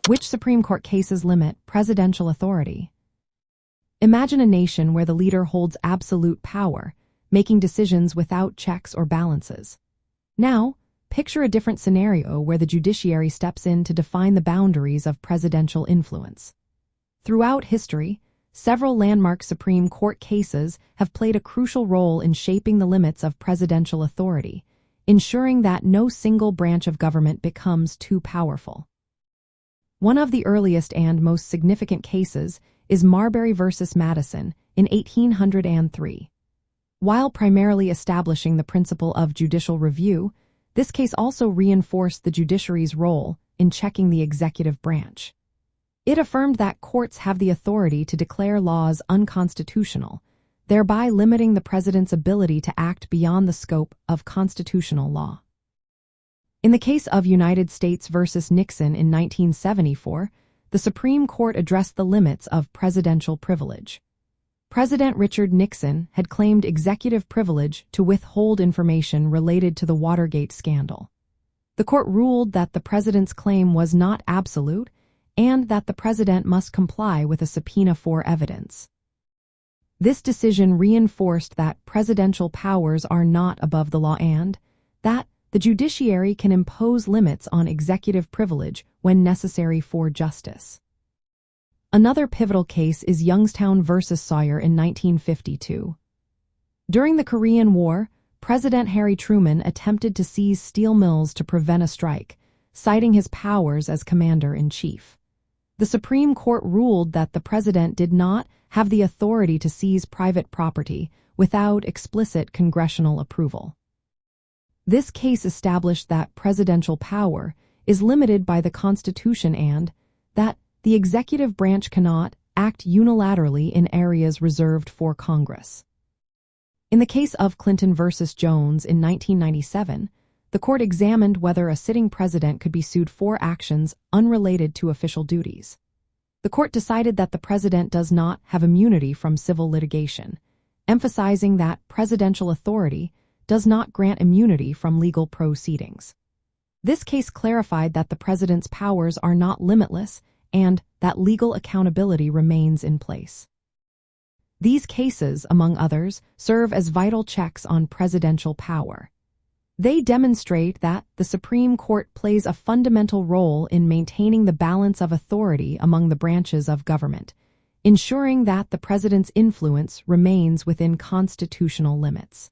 Which Supreme Court cases limit presidential authority? Imagine a nation where the leader holds absolute power, making decisions without checks or balances. Now, picture a different scenario where the judiciary steps in to define the boundaries of presidential influence. Throughout history, several landmark Supreme Court cases have played a crucial role in shaping the limits of presidential authority, ensuring that no single branch of government becomes too powerful. One of the earliest and most significant cases is Marbury v. Madison in 1803. While primarily establishing the principle of judicial review, this case also reinforced the judiciary's role in checking the executive branch. It affirmed that courts have the authority to declare laws unconstitutional, thereby limiting the president's ability to act beyond the scope of constitutional law. In the case of United States v. Nixon in 1974, the Supreme Court addressed the limits of presidential privilege. President Richard Nixon had claimed executive privilege to withhold information related to the Watergate scandal. The court ruled that the president's claim was not absolute and that the president must comply with a subpoena for evidence. This decision reinforced that presidential powers are not above the law and that the judiciary can impose limits on executive privilege when necessary for justice. Another pivotal case is Youngstown v. Sawyer in 1952. During the Korean War, President Harry Truman attempted to seize steel mills to prevent a strike, citing his powers as commander-in-chief. The Supreme Court ruled that the president did not have the authority to seize private property without explicit congressional approval. This case established that presidential power is limited by the Constitution and that the executive branch cannot act unilaterally in areas reserved for Congress. In the case of Clinton v. Jones in 1997, the court examined whether a sitting president could be sued for actions unrelated to official duties. The court decided that the president does not have immunity from civil litigation, emphasizing that presidential authority does not grant immunity from legal proceedings. This case clarified that the president's powers are not limitless and that legal accountability remains in place. These cases, among others, serve as vital checks on presidential power. They demonstrate that the Supreme Court plays a fundamental role in maintaining the balance of authority among the branches of government, ensuring that the president's influence remains within constitutional limits.